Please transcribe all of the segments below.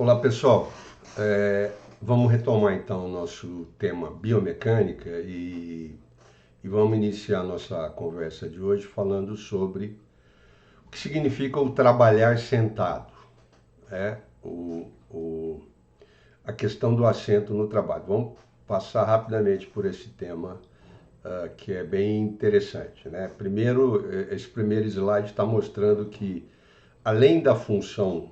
Olá pessoal, vamos retomar então o nosso tema biomecânica e vamos iniciar nossa conversa de hoje falando sobre o que significa o trabalhar sentado, né? A questão do assento no trabalho. Vamos passar rapidamente por esse tema que é bem interessante, né? Primeiro, esse primeiro slide está mostrando que além da função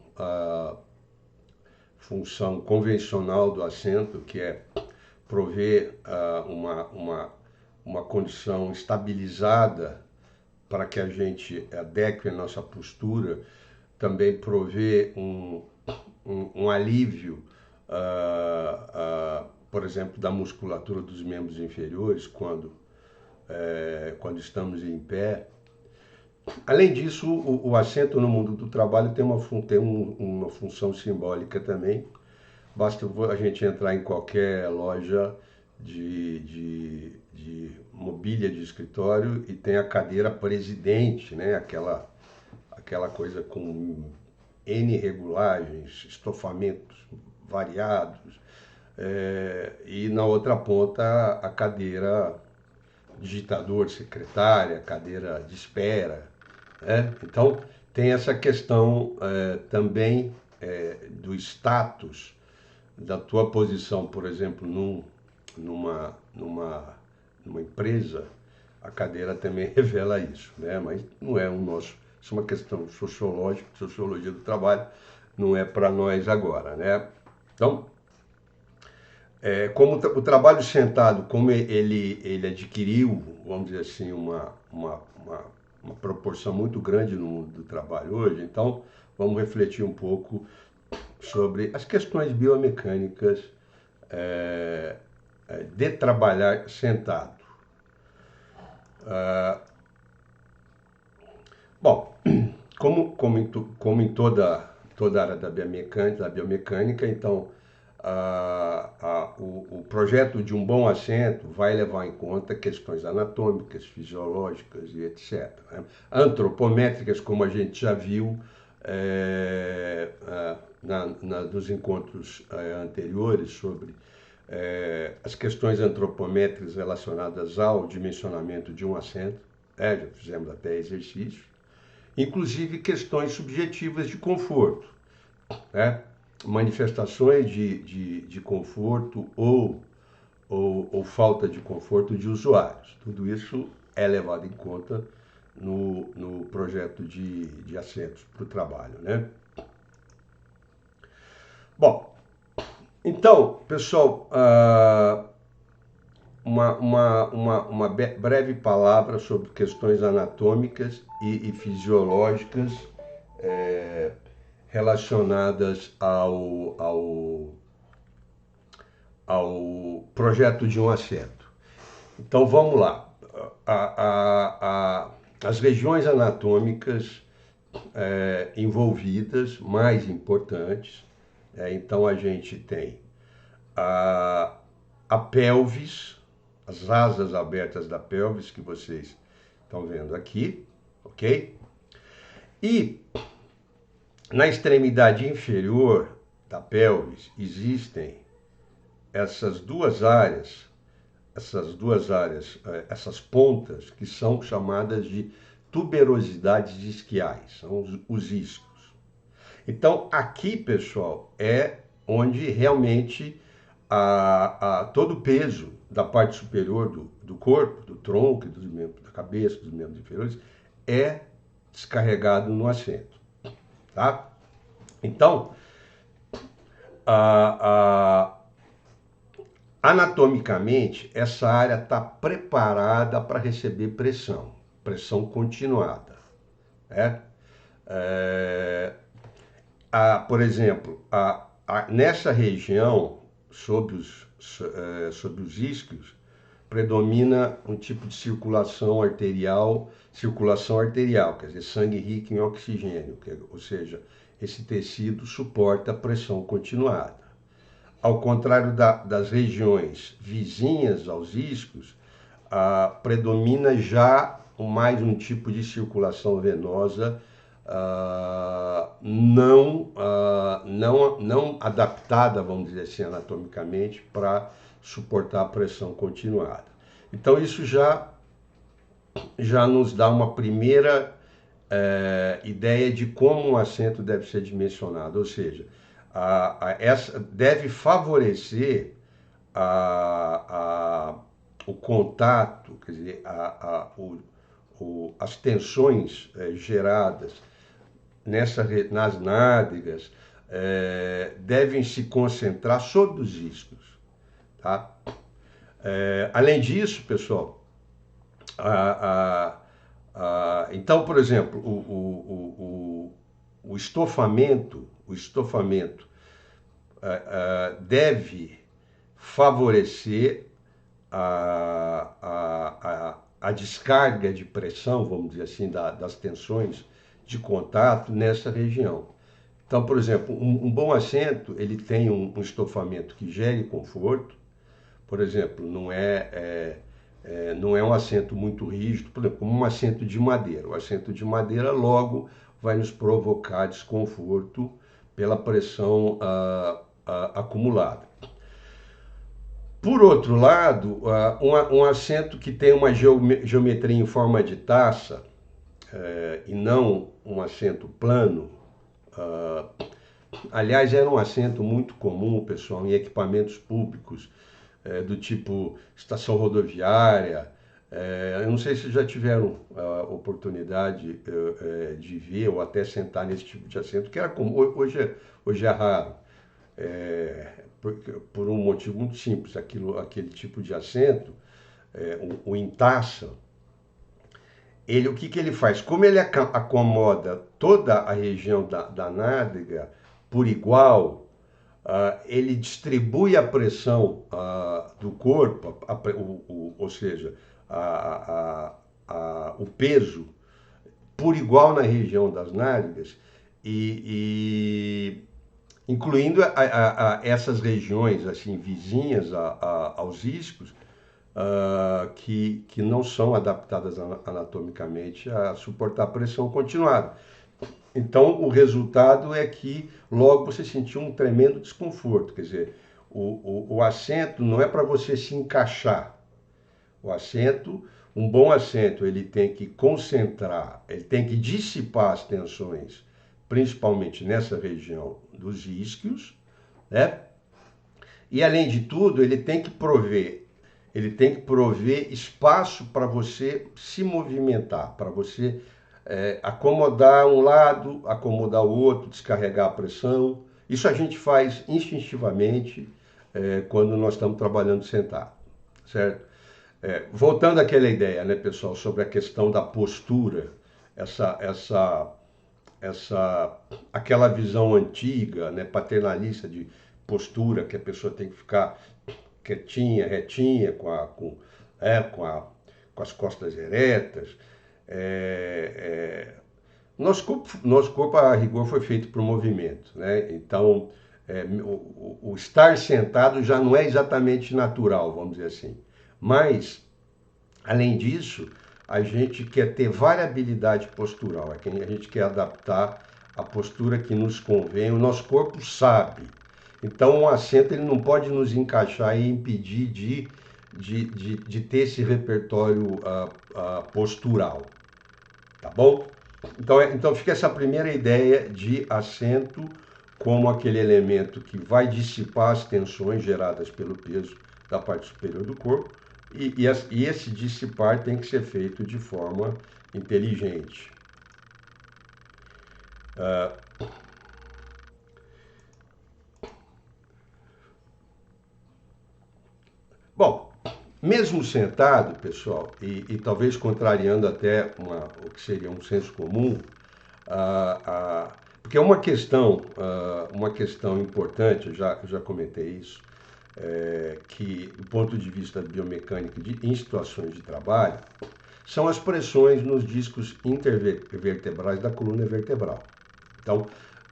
convencional do assento, que é prover uma condição estabilizada para que a gente adeque a nossa postura, também prover um alívio, por exemplo, da musculatura dos membros inferiores quando estamos em pé. Além disso, o assento no mundo do trabalho tem uma função simbólica também. Basta a gente entrar em qualquer loja de mobília de escritório e tem a cadeira presidente, né? Aquela coisa com N regulagens, estofamentos variados. E na outra ponta a cadeira digitador, secretária, cadeira de espera. Então tem essa questão também do status da tua posição, por exemplo, numa empresa. A cadeira também revela isso, né? Mas não é isso é uma questão sociológica, sociologia do trabalho, não é para nós agora, né? Então, como o trabalho sentado, como ele adquiriu, vamos dizer assim, uma proporção muito grande no mundo do trabalho hoje, então vamos refletir um pouco sobre as questões biomecânicas de trabalhar sentado. Bom, como em toda a área da biomecânica, então o projeto de um bom assento vai levar em conta questões anatômicas, fisiológicas e etc. Antropométricas, como a gente já viu nos encontros anteriores sobre as questões antropométricas relacionadas ao dimensionamento de um assento, já fizemos até exercícios, inclusive questões subjetivas de conforto, manifestações de conforto ou falta de conforto de usuários. Tudo isso é levado em conta no projeto de assentos para o trabalho, né? Bom, então, pessoal, uma breve palavra sobre questões anatômicas e fisiológicas relacionadas ao projeto de um assento. Então vamos lá. As regiões anatômicas envolvidas, mais importantes, então a gente tem a pelvis, as asas abertas da pelvis que vocês estão vendo aqui, ok? E na extremidade inferior da pelvis existem essas duas áreas, essas pontas que são chamadas de tuberosidades isquiais, são os iscos. Então aqui, pessoal, é onde realmente todo o peso da parte superior do corpo, do tronco, dos membros, da cabeça, dos membros inferiores, é descarregado no assento. Tá? Então, anatomicamente, essa área está preparada para receber pressão continuada. Por exemplo, nessa região, sob os isquios, predomina um tipo de circulação arterial, quer dizer, sangue rico em oxigênio, ou seja, esse tecido suporta a pressão continuada. Ao contrário das regiões vizinhas aos isquios, predomina já mais um tipo de circulação venosa não adaptada, vamos dizer assim, anatomicamente, para suportar a pressão continuada. Então isso já nos dá uma primeira ideia de como um assento deve ser dimensionado, ou seja, essa deve favorecer o contato, quer dizer, as tensões geradas nas nádegas devem se concentrar sobre os isquios. Tá? Além disso, pessoal, então, por exemplo, o estofamento deve favorecer a descarga de pressão, vamos dizer assim, das tensões de contato nessa região. Então, por exemplo, um bom assento, ele tem um estofamento que gere conforto. Por exemplo, não é um assento muito rígido, por exemplo, como um assento de madeira. O assento de madeira logo vai nos provocar desconforto pela pressão acumulada. Por outro lado, um assento que tem uma geometria em forma de taça e não um assento plano, aliás, era um assento muito comum, pessoal, em equipamentos públicos, do tipo estação rodoviária. Eu não sei se já tiveram a oportunidade de ver ou até sentar nesse tipo de assento, que era comum, hoje é raro. Por um motivo muito simples, aquele tipo de assento, o em taça, o que ele faz? Como ele acomoda toda a região da nádega por igual, ele distribui a pressão do corpo, ou seja, o peso por igual na região das nádegas e incluindo essas regiões assim vizinhas aos isquios, que não são adaptadas anatomicamente a suportar pressão continuada. Então, o resultado é que logo você sentiu um tremendo desconforto. Quer dizer, o assento não é para você se encaixar. Um bom assento, ele tem que concentrar, ele tem que dissipar as tensões, principalmente nessa região dos isquios, né? E além de tudo, ele tem que prover espaço para você se movimentar, para você acomodar um lado, acomodar o outro, descarregar a pressão. Isso a gente faz instintivamente quando nós estamos trabalhando sentado, certo? Voltando àquela ideia, né, pessoal, sobre a questão da postura, aquela visão antiga, né, paternalista de postura, que a pessoa tem que ficar quietinha, retinha, com as costas eretas. Nosso corpo, a rigor, foi feito para o movimento, né? Então, o estar sentado já não é exatamente natural, vamos dizer assim. Mas, além disso, a gente quer ter variabilidade postural, a gente quer adaptar a postura que nos convém, o nosso corpo sabe. Então, um assento ele não pode nos encaixar e impedir de ter esse repertório postural, tá bom? Então fica essa primeira ideia de assento como aquele elemento que vai dissipar as tensões geradas pelo peso da parte superior do corpo, e esse dissipar tem que ser feito de forma inteligente. Bom, mesmo sentado, pessoal, e talvez contrariando até o que seria um senso comum, porque é uma questão importante, eu já comentei isso, que do ponto de vista biomecânico em situações de trabalho, são as pressões nos discos intervertebrais da coluna vertebral. Então,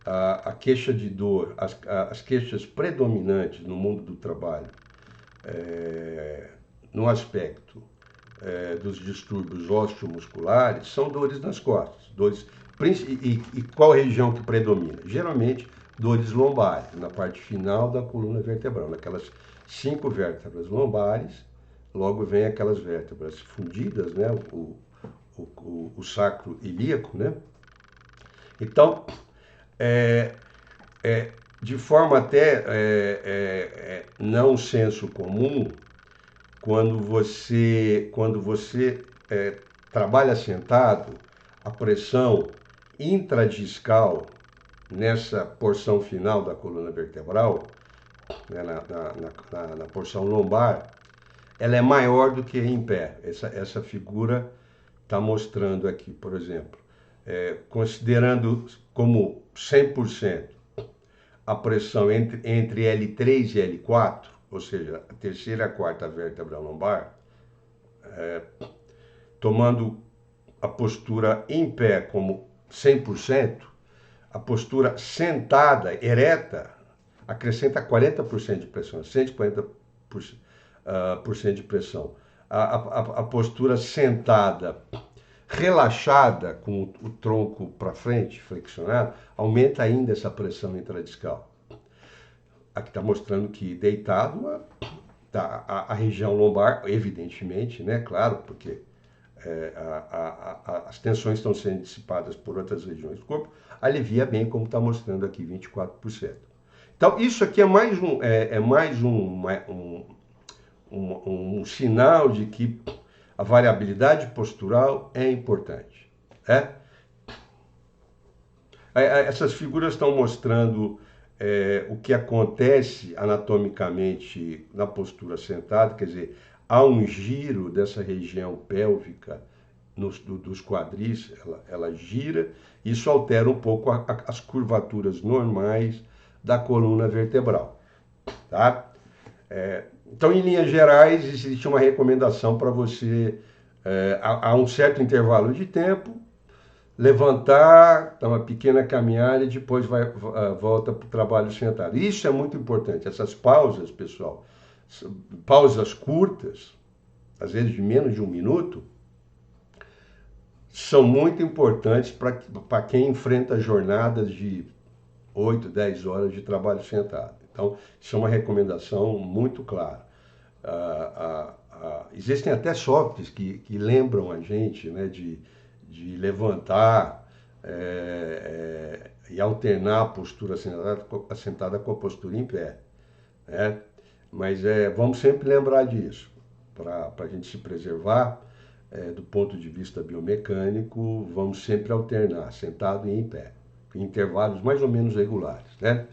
a queixa de dor, as queixas predominantes no mundo do trabalho, no aspecto dos distúrbios osteomusculares, são dores nas costas, dores E qual região que predomina? Geralmente, dores lombares, na parte final da coluna vertebral, naquelas 5 vértebras lombares, logo vem aquelas vértebras fundidas, né? O sacro ilíaco, né? Então, é, de forma até não senso comum, quando você trabalha sentado, a pressão intradiscal nessa porção final da coluna vertebral, né, na porção lombar, ela é maior do que em pé. Essa figura está mostrando aqui, por exemplo, considerando como 100% a pressão entre L3 e L4, ou seja, a terceira e a quarta vértebra lombar, tomando a postura em pé como 100%, a postura sentada, ereta, acrescenta 40% de pressão, 140% de pressão. A postura sentada, relaxada, com o tronco para frente, flexionado, aumenta ainda essa pressão intradiscal. Aqui está mostrando que deitado, a região lombar, evidentemente, né, claro, porque as tensões estão sendo dissipadas por outras regiões do corpo, alivia bem, como está mostrando aqui, 24%. Então, isso aqui é mais um sinal de que a variabilidade postural é importante. Essas figuras estão mostrando o que acontece anatomicamente na postura sentada, quer dizer, há um giro dessa região pélvica dos quadris, ela gira, isso altera um pouco as curvaturas normais da coluna vertebral, tá? Então, em linhas gerais, existe uma recomendação para você, a um certo intervalo de tempo, levantar, dar uma pequena caminhada e depois volta para o trabalho sentado. Isso é muito importante, essas pausas, pessoal, pausas curtas, às vezes de menos de 1 minuto, são muito importantes para quem enfrenta jornadas de 8, 10 horas de trabalho sentado. Então, isso é uma recomendação muito clara. Existem até softwares que lembram a gente, né, de levantar e alternar a postura sentada com a postura em pé, né? Mas vamos sempre lembrar disso, para a gente se preservar do ponto de vista biomecânico, vamos sempre alternar, sentado e em pé, em intervalos mais ou menos regulares, né?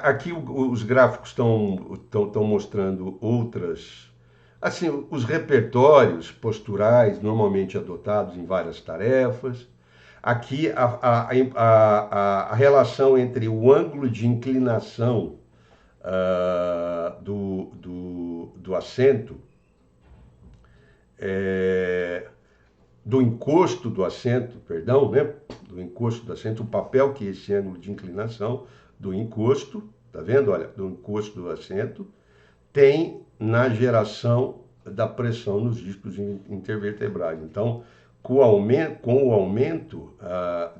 Aqui os gráficos estão mostrando outras, assim, os repertórios posturais normalmente adotados em várias tarefas. Aqui a relação entre o ângulo de inclinação do assento, do encosto do assento, perdão, né? Do encosto do assento, o papel que esse ângulo de inclinação do encosto, tá vendo? Olha, do encosto do assento, tem na geração da pressão nos discos intervertebrais. Então, com o aumento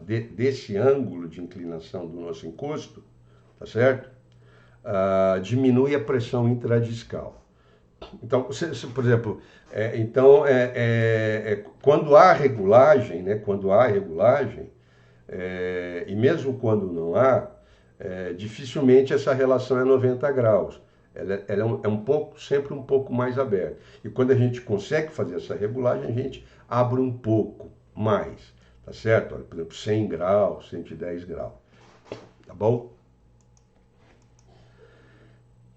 desse ângulo de inclinação do nosso encosto, tá certo? Diminui a pressão intradiscal. Então, por exemplo, quando há regulagem, né? Quando há regulagem, e mesmo quando não há, dificilmente essa relação é 90 graus. Ela sempre um pouco mais aberta. E quando a gente consegue fazer essa regulagem, a gente abre um pouco mais, tá certo? Olha, por exemplo, 100 graus, 110 graus, tá bom?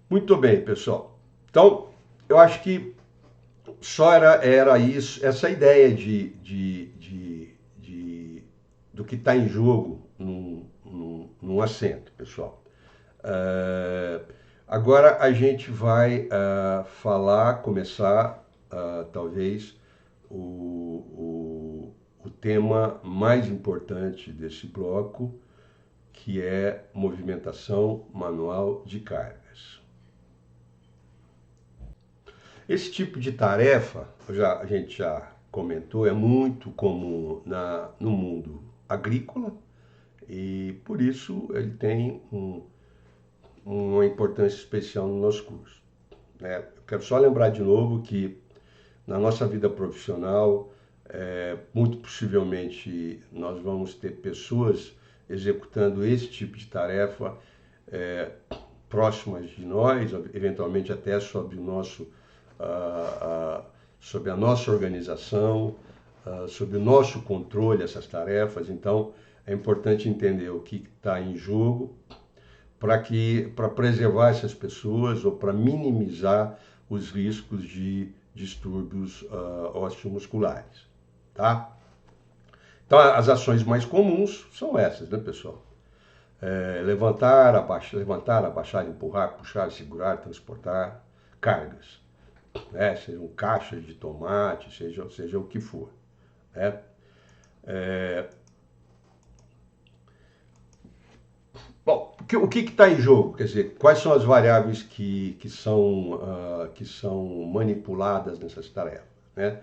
Muito bem, pessoal. Então, eu acho que só era isso, essa ideia do que está em jogo num assento, pessoal. Agora a gente vai começar talvez o tema mais importante desse bloco, que é movimentação manual de cargas. Esse tipo de tarefa, a gente já comentou, é muito comum no mundo agrícola e por isso ele tem uma importância especial no nosso curso, né? Eu quero só lembrar de novo que na nossa vida profissional, muito possivelmente nós vamos ter pessoas executando esse tipo de tarefa próximas de nós, eventualmente até sob sobre a nossa organização, sob o nosso controle essas tarefas. Então, é importante entender o que está em jogo para preservar essas pessoas ou para minimizar os riscos de distúrbios osteomusculares, tá? Então, as ações mais comuns são essas, né, pessoal? Levantar, abaixar, empurrar, puxar, segurar, transportar cargas, né? Sejam caixas de tomate, seja o que for, né? Bom, o que está em jogo? Quer dizer, quais são as variáveis que são manipuladas nessas tarefas, né?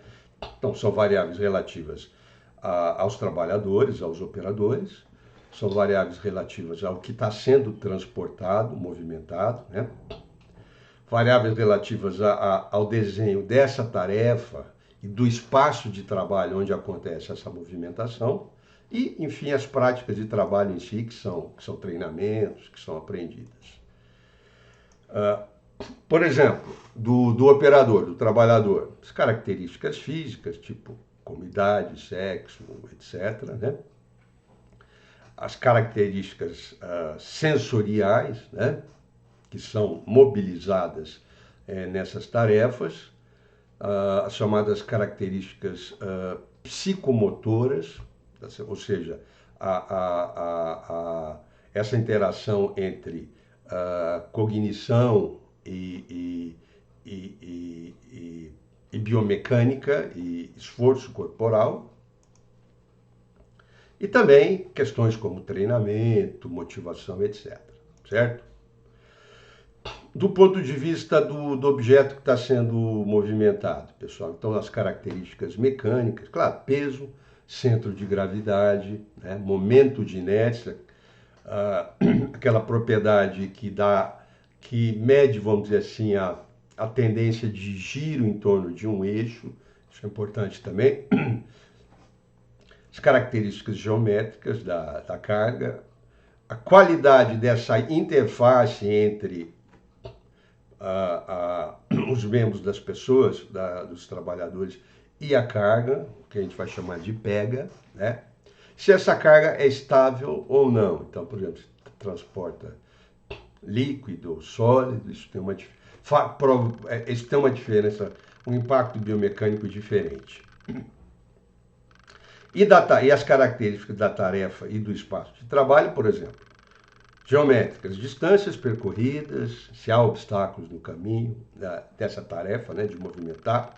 Então, são variáveis relativas aos trabalhadores, aos operadores, são variáveis relativas ao que está sendo transportado, movimentado, né? Variáveis relativas ao desenho dessa tarefa e do espaço de trabalho onde acontece essa movimentação e, enfim, as práticas de trabalho em si, que são treinamentos, que são aprendidas. Por exemplo, do operador, do trabalhador, as características físicas, tipo como idade, sexo, etc., né? As características sensoriais, né? Que são mobilizadas nessas tarefas, as chamadas características psicomotoras, ou seja, essa interação entre cognição e biomecânica e esforço corporal, e também questões como treinamento, motivação, etc. Certo? Do ponto de vista do objeto que está sendo movimentado, pessoal, então as características mecânicas, claro, peso, centro de gravidade, né, momento de inércia, aquela propriedade que mede, vamos dizer assim, a tendência de giro em torno de um eixo, isso é importante também. As características geométricas da carga, a qualidade dessa interface entre os membros das pessoas, dos trabalhadores e a carga, que a gente vai chamar de pega, né? Se essa carga é estável ou não. Então, por exemplo, se transporta líquido ou sólido, isso tem uma diferença, um impacto biomecânico diferente. E as características da tarefa e do espaço de trabalho, por exemplo, geométricas, distâncias percorridas, se há obstáculos no caminho dessa tarefa, né, de movimentar.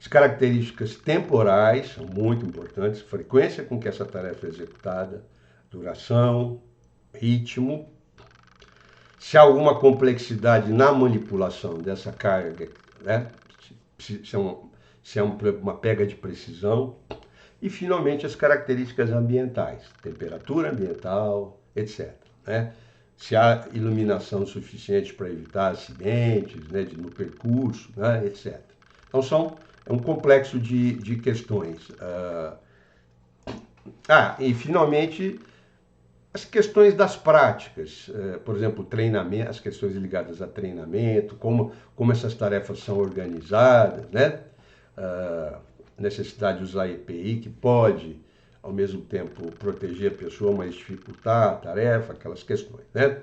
As características temporais são muito importantes, frequência com que essa tarefa é executada, duração, ritmo. Se há alguma complexidade na manipulação dessa carga, né, se é uma pega de precisão. E, finalmente, as características ambientais, temperatura ambiental, etc. Né? Se há iluminação suficiente para evitar acidentes, né, no percurso, né, etc. Então, é um complexo de questões. E, finalmente, as questões das práticas, por exemplo, treinamento, as questões ligadas a treinamento, como essas tarefas são organizadas, né? Necessidade de usar EPI, que pode, ao mesmo tempo, proteger a pessoa, mas dificultar a tarefa, aquelas questões, né?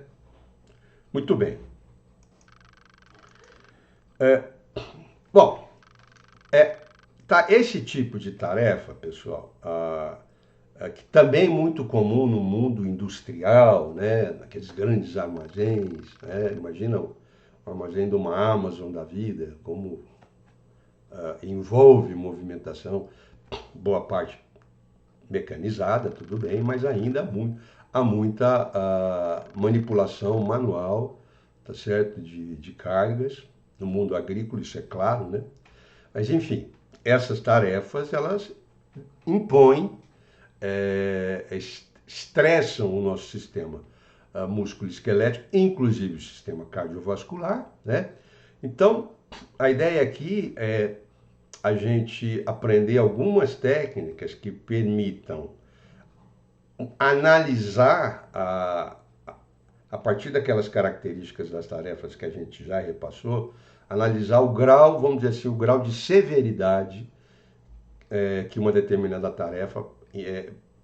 Muito bem. Esse tipo de tarefa, pessoal, que também é muito comum no mundo industrial, né? Naqueles grandes armazéns, né? Imagina o armazém de uma Amazon da vida, como envolve movimentação, boa parte mecanizada, tudo bem, mas ainda há muita manipulação manual, tá certo, de cargas, no mundo agrícola, isso é claro, né? Mas, enfim, essas tarefas, elas impõem, estressam o nosso sistema músculo-esquelético, inclusive o sistema cardiovascular, né? Então, a ideia aqui é a gente aprender algumas técnicas que permitam analisar a partir daquelas características das tarefas que a gente já repassou, analisar o grau, vamos dizer assim, o grau de severidade que uma determinada tarefa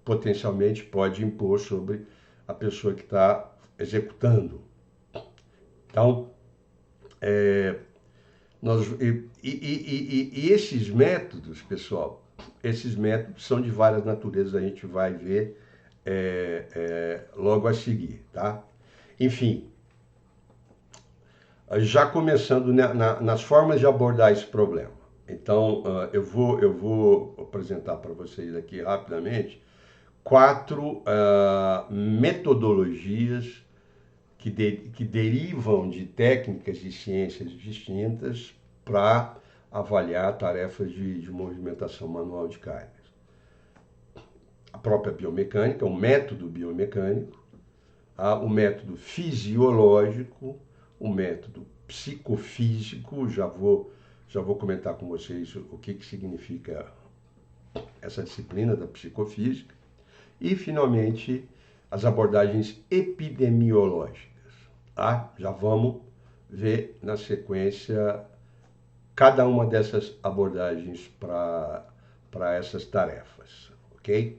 potencialmente pode impor sobre a pessoa que está executando. Então, e esses métodos, pessoal, esses métodos são de várias naturezas, a gente vai ver logo a seguir, tá? Enfim, já começando nas formas de abordar esse problema. Então, eu vou apresentar para vocês aqui rapidamente 4 metodologias que derivam de técnicas de ciências distintas para avaliar tarefas de movimentação manual de cargas. A própria biomecânica, o método biomecânico, o método fisiológico, o método psicofísico, já vou comentar com vocês o que significa essa disciplina da psicofísica, e finalmente as abordagens epidemiológicas. Tá? Já vamos ver na sequência cada uma dessas abordagens para essas tarefas, ok?